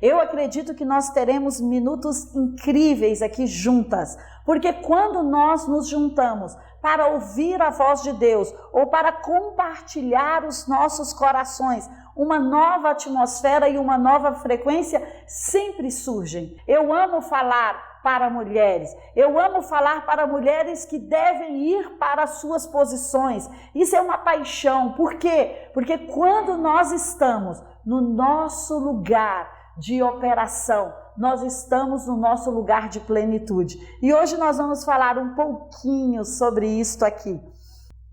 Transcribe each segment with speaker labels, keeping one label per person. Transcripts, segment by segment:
Speaker 1: Eu acredito que nós teremos minutos incríveis aqui juntas, porque quando nós nos juntamos para ouvir a voz de Deus ou para compartilhar os nossos corações, uma nova atmosfera e uma nova frequência sempre surgem. Eu amo falar para mulheres, eu amo falar para mulheres que devem ir para as suas posições. Isso é uma paixão. Por quê? Porque quando nós estamos no nosso lugar de operação, nós estamos no nosso lugar de plenitude. E hoje nós vamos falar um pouquinho sobre isto aqui.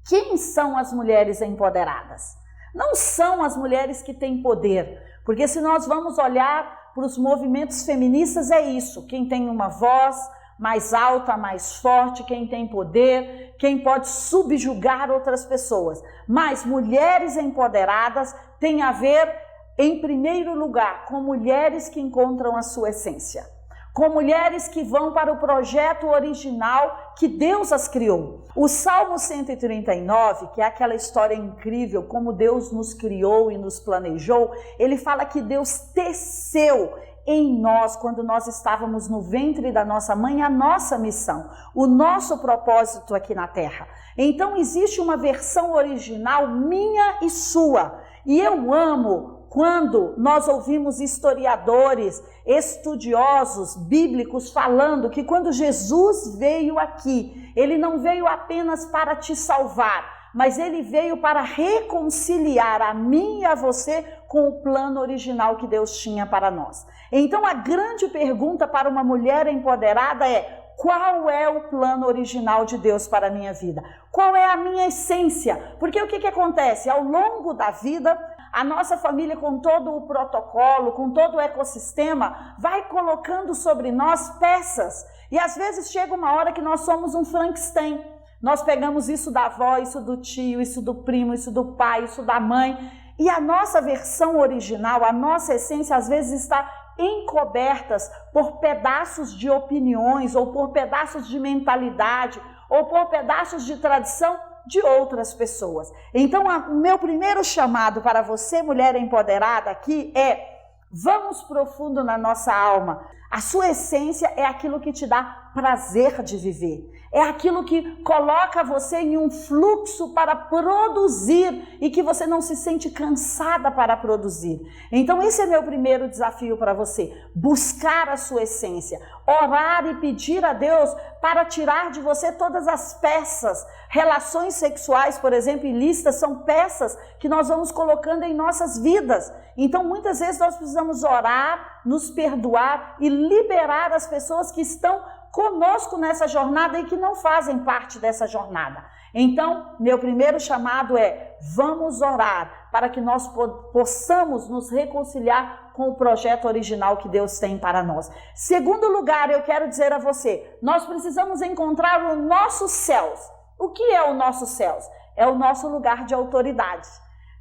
Speaker 1: Quem são as mulheres empoderadas? Não são as mulheres que têm poder, porque se nós vamos olhar para os movimentos feministas, é isso: quem tem uma voz mais alta, mais forte, quem tem poder, quem pode subjugar outras pessoas. Mas mulheres empoderadas têm a ver, em primeiro lugar, com mulheres que encontram a sua essência, com mulheres que vão para o projeto original que Deus as criou. O Salmo 139, que é aquela história incrível, como Deus nos criou e nos planejou, ele fala que Deus teceu em nós, quando nós estávamos no ventre da nossa mãe, a nossa missão, o nosso propósito aqui na Terra. Então existe uma versão original minha e sua, e eu amo quando nós ouvimos historiadores, estudiosos bíblicos falando que quando Jesus veio aqui, ele não veio apenas para te salvar, mas ele veio para reconciliar a mim e a você com o plano original que Deus tinha para nós. Então a grande pergunta para uma mulher empoderada é: qual é o plano original de Deus para a minha vida? Qual é a minha essência? Porque o que acontece? Ao longo da vida, a nossa família, com todo o protocolo, com todo o ecossistema, vai colocando sobre nós peças. E às vezes chega uma hora que nós somos um Frankenstein. Nós pegamos isso da avó, isso do tio, isso do primo, isso do pai, isso da mãe. E a nossa versão original, a nossa essência, às vezes está encobertas por pedaços de opiniões, ou por pedaços de mentalidade, ou por pedaços de tradição de outras pessoas. Então, o meu primeiro chamado para você, mulher empoderada, aqui é: vamos profundo na nossa alma. A sua essência é aquilo que te dá prazer de viver. É aquilo que coloca você em um fluxo para produzir e que você não se sente cansada para produzir. Então esse é meu primeiro desafio para você: buscar a sua essência, orar e pedir a Deus para tirar de você todas as peças. Relações sexuais, por exemplo, ilícitas, são peças que nós vamos colocando em nossas vidas. Então muitas vezes nós precisamos orar, nos perdoar e liberar as pessoas que estão conosco nessa jornada e que não fazem parte dessa jornada. Então, meu primeiro chamado é: vamos orar para que nós possamos nos reconciliar com o projeto original que Deus tem para nós. Segundo lugar, eu quero dizer a você, nós precisamos encontrar o nosso céus. O que é o nosso céus? É o nosso lugar de autoridade.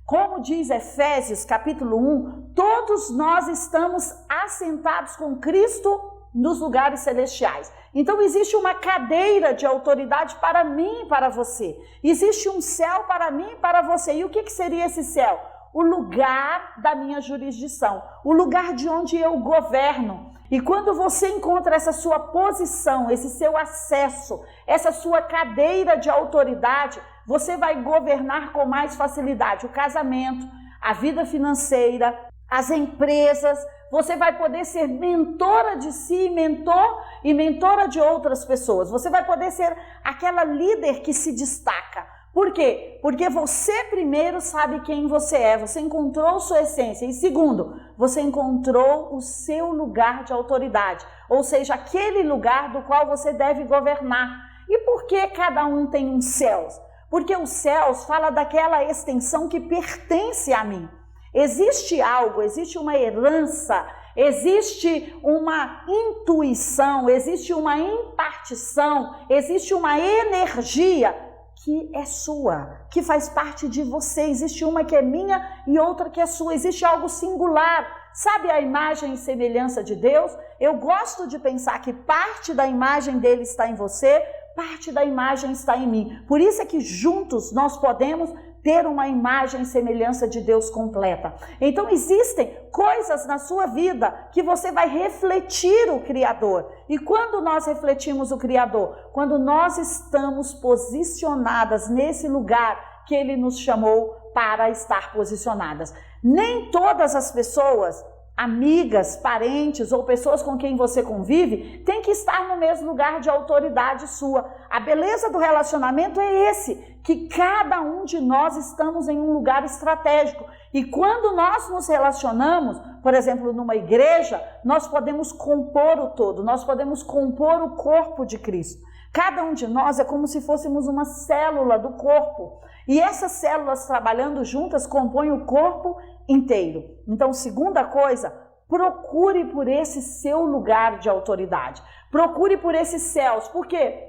Speaker 1: Como diz Efésios capítulo 1, todos nós estamos assentados com Cristo nos lugares celestiais. Então existe uma cadeira de autoridade para mim e para você. Existe um céu para mim e para você. E o que seria esse céu? O lugar da minha jurisdição, o lugar de onde eu governo. E quando você encontra essa sua posição, esse seu acesso, essa sua cadeira de autoridade, você vai governar com mais facilidade o casamento, a vida financeira, as empresas. Você vai poder ser mentora de si, mentor e mentora de outras pessoas. Você vai poder ser aquela líder que se destaca. Por quê? Porque você primeiro sabe quem você é, você encontrou sua essência. E segundo, você encontrou o seu lugar de autoridade, ou seja, aquele lugar do qual você deve governar. E por que cada um tem um céus? Porque os céus fala daquela extensão que pertence a mim. Existe algo, existe uma herança, existe uma intuição, existe uma impartição, existe uma energia que é sua, que faz parte de você. Existe uma que é minha e outra que é sua. Existe algo singular. Sabe a imagem e semelhança de Deus? Eu gosto de pensar que parte da imagem dele está em você, parte da imagem está em mim. Por isso é que juntos nós podemos ter uma imagem e semelhança de Deus completa. Então existem coisas na sua vida que você vai refletir o Criador. E quando nós refletimos o Criador? Quando nós estamos posicionadas nesse lugar que Ele nos chamou para estar posicionadas. Nem todas as pessoas, amigas, parentes ou pessoas com quem você convive, tem que estar no mesmo lugar de autoridade sua. A beleza do relacionamento é esse, que cada um de nós estamos em um lugar estratégico. E quando nós nos relacionamos, por exemplo, numa igreja, nós podemos compor o todo, nós podemos compor o corpo de Cristo. Cada um de nós é como se fôssemos uma célula do corpo. E essas células trabalhando juntas compõem o corpo inteiro. Então, segunda coisa, procure por esse seu lugar de autoridade. Procure por esses céus. Por quê?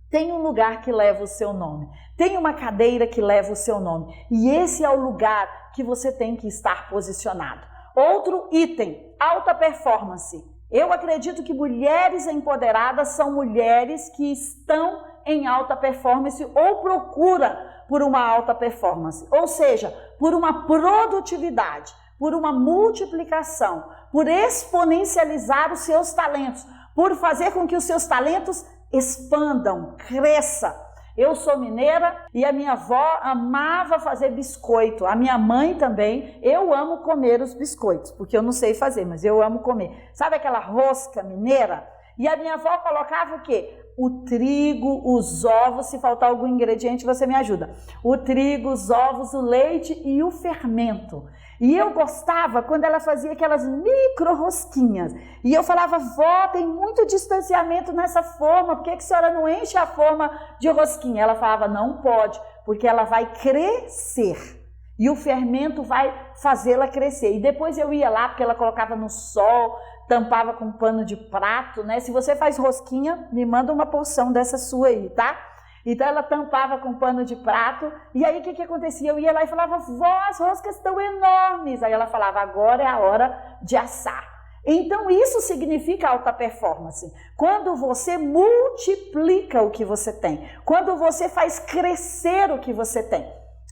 Speaker 1: Tem um lugar que leva o seu nome. Tem uma cadeira que leva o seu nome. E esse é o lugar que você tem que estar posicionado. Outro item, alta performance. Eu acredito que mulheres empoderadas são mulheres que estão em alta performance ou procura por uma alta performance, ou seja, por uma produtividade, por uma multiplicação, por exponencializar os seus talentos, por fazer com que os seus talentos expandam, cresça. Eu sou mineira e a minha avó amava fazer biscoito, a minha mãe também. Eu amo comer os biscoitos, porque eu não sei fazer, mas eu amo comer. Sabe aquela rosca mineira? E a minha avó colocava o quê? O trigo, os ovos, se faltar algum ingrediente você me ajuda. O trigo, os ovos, o leite e o fermento. E eu gostava quando ela fazia aquelas micro rosquinhas. E eu falava, vó, tem muito distanciamento nessa forma, por que a senhora não enche a forma de rosquinha? Ela falava, não pode, porque ela vai crescer. E o fermento vai fazê-la crescer. E depois eu ia lá, porque ela colocava no sol, tampava com pano de prato, né? Se você faz rosquinha, me manda uma porção dessa sua aí, tá? Então ela tampava com pano de prato, e aí o que acontecia? Eu ia lá e falava, vó, as roscas estão enormes. Aí ela falava, agora é a hora de assar. Então isso significa alta performance. Quando você multiplica o que você tem, quando você faz crescer o que você tem.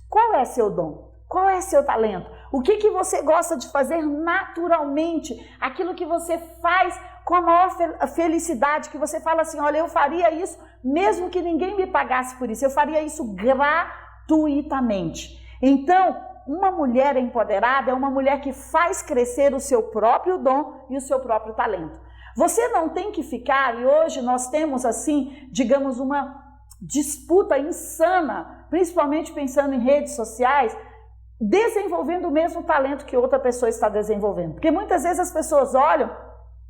Speaker 1: Qual é seu dom? Qual é seu talento? O que você gosta de fazer naturalmente? Aquilo que você faz com a maior felicidade, que você fala assim, olha, eu faria isso mesmo que ninguém me pagasse por isso. Eu faria isso gratuitamente. Então, uma mulher empoderada é uma mulher que faz crescer o seu próprio dom e o seu próprio talento. Você não tem que ficar, e hoje nós temos assim, digamos, uma disputa insana, principalmente pensando em redes sociais, desenvolvendo o mesmo talento que outra pessoa está desenvolvendo. Porque muitas vezes as pessoas olham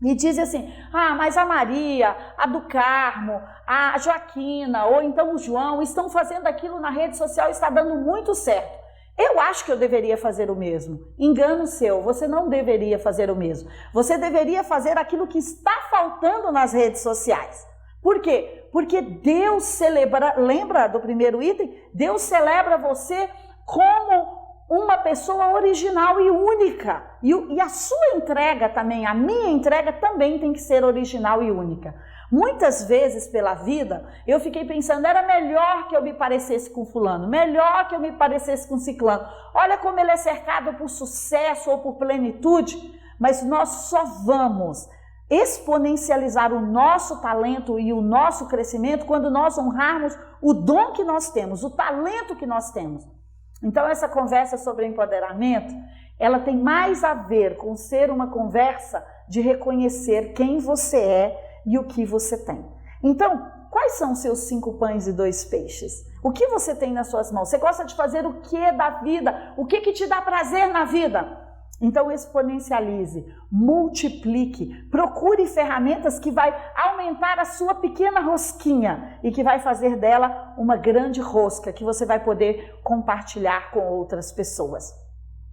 Speaker 1: e dizem assim, mas a Maria, a do Carmo, a Joaquina, ou então o João, estão fazendo aquilo na rede social e está dando muito certo. Eu acho que eu deveria fazer o mesmo. Engano seu, você não deveria fazer o mesmo. Você deveria fazer aquilo que está faltando nas redes sociais. Por quê? Porque Deus celebra, lembra do primeiro item? Deus celebra você como uma pessoa original e única. E a sua entrega também, a minha entrega também tem que ser original e única. Muitas vezes pela vida, eu fiquei pensando, era melhor que eu me parecesse com fulano, melhor que eu me parecesse com ciclano. Olha como ele é cercado por sucesso ou por plenitude, mas nós só vamos exponencializar o nosso talento e o nosso crescimento quando nós honrarmos o dom que nós temos, o talento que nós temos. Então essa conversa sobre empoderamento, ela tem mais a ver com ser uma conversa de reconhecer quem você é e o que você tem. Então, quais são os seus 5 pães e 2 peixes? O que você tem nas suas mãos? Você gosta de fazer o que da vida? O que te dá prazer na vida? Então exponencialize, multiplique, procure ferramentas que vai aumentar a sua pequena rosquinha e que vai fazer dela uma grande rosca que você vai poder compartilhar com outras pessoas.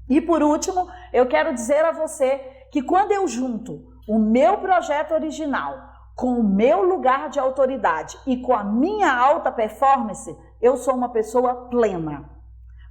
Speaker 1: E por último, eu quero dizer a você que quando eu junto o meu projeto original com o meu lugar de autoridade e com a minha alta performance, eu sou uma pessoa plena.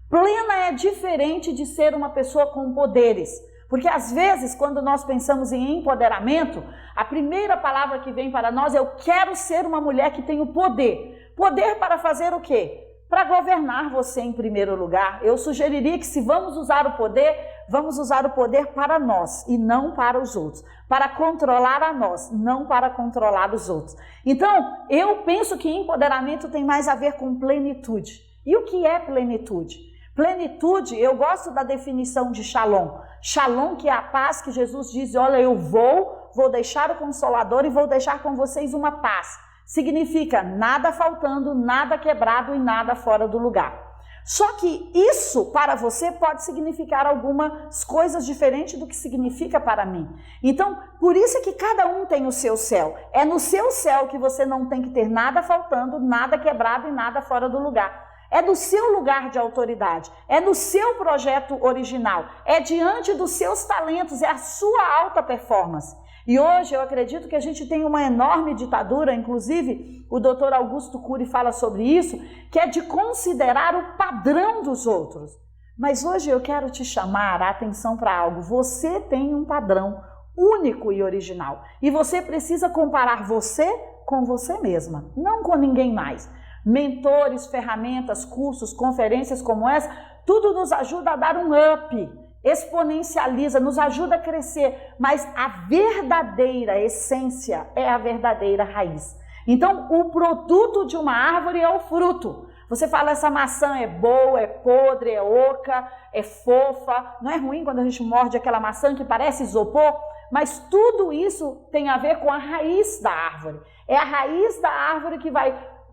Speaker 1: Plena é diferente de ser uma pessoa com poderes, porque às vezes quando nós pensamos em empoderamento, a primeira palavra que vem para nós é eu quero ser uma mulher que tem o poder. Poder para fazer o quê? para governar você em primeiro lugar. Eu sugeriria que se vamos usar o poder para nós e não para os outros, para controlar a nós, não para controlar os outros. Então, eu penso que empoderamento tem mais a ver com plenitude. E o que é plenitude? Plenitude, eu gosto da definição de Shalom. Shalom, que é a paz que Jesus diz, olha, eu vou deixar o Consolador e vou deixar com vocês uma paz. Significa nada faltando, nada quebrado e nada fora do lugar. Só que isso para você pode significar algumas coisas diferentes do que significa para mim. Então, por isso é que cada um tem o seu céu. É no seu céu que você não tem que ter nada faltando, nada quebrado e nada fora do lugar. É do seu lugar de autoridade, é no seu projeto original, é diante dos seus talentos, é a sua alta performance. E hoje eu acredito que a gente tem uma enorme ditadura, inclusive o Dr. Augusto Cury fala sobre isso, que é de considerar o padrão dos outros. Mas hoje eu quero te chamar a atenção para algo. Você tem um padrão único e original. E você precisa comparar você com você mesma, não com ninguém mais. Mentores, ferramentas, cursos, conferências como essa, tudo nos ajuda a dar um up, exponencializa, nos ajuda a crescer, mas a verdadeira essência é a verdadeira raiz. Então, o produto de uma árvore é o fruto. Você fala, essa maçã é boa, é podre, é oca, é fofa. Não é ruim quando a gente morde aquela maçã que parece isopor, mas tudo isso tem a ver com a raiz da árvore. É a raiz da árvore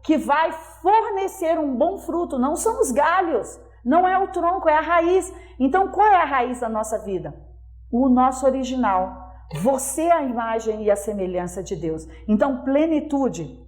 Speaker 1: que vai fornecer um bom fruto, não são os galhos, não é o tronco, é a raiz. Então, qual é a raiz da nossa vida? O nosso original. Você é a imagem e a semelhança de Deus. Então, plenitude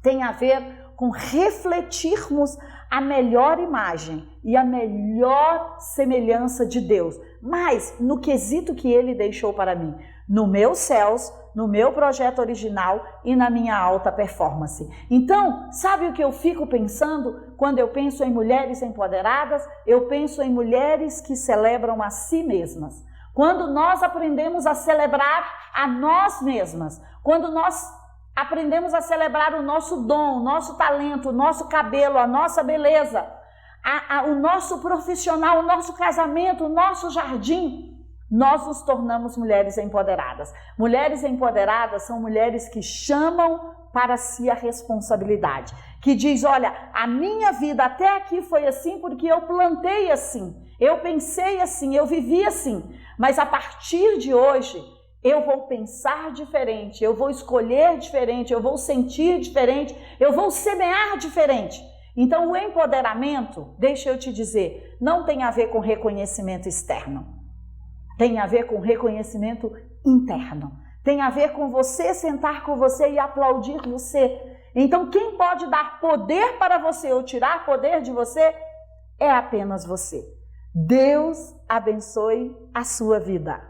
Speaker 1: tem a ver com refletirmos a melhor imagem e a melhor semelhança de Deus, mas no quesito que Ele deixou para mim, no meus céus, no meu projeto original e na minha alta performance. Então, sabe o que eu fico pensando quando eu penso em mulheres empoderadas? Eu penso em mulheres que celebram a si mesmas. Quando nós aprendemos a celebrar a nós mesmas, quando nós aprendemos a celebrar o nosso dom, o nosso talento, o nosso cabelo, a nossa beleza, o nosso profissional, o nosso casamento, o nosso jardim, nós nos tornamos mulheres empoderadas. Mulheres empoderadas são mulheres que chamam para si a responsabilidade, que diz, olha, a minha vida até aqui foi assim porque eu plantei assim, eu pensei assim, eu vivi assim, mas a partir de hoje eu vou pensar diferente, eu vou escolher diferente, eu vou sentir diferente, eu vou semear diferente. Então o empoderamento, deixa eu te dizer, não tem a ver com reconhecimento externo, tem a ver com reconhecimento interno, tem a ver com você sentar com você e aplaudir você. Então quem pode dar poder para você ou tirar poder de você é apenas você. Deus abençoe a sua vida.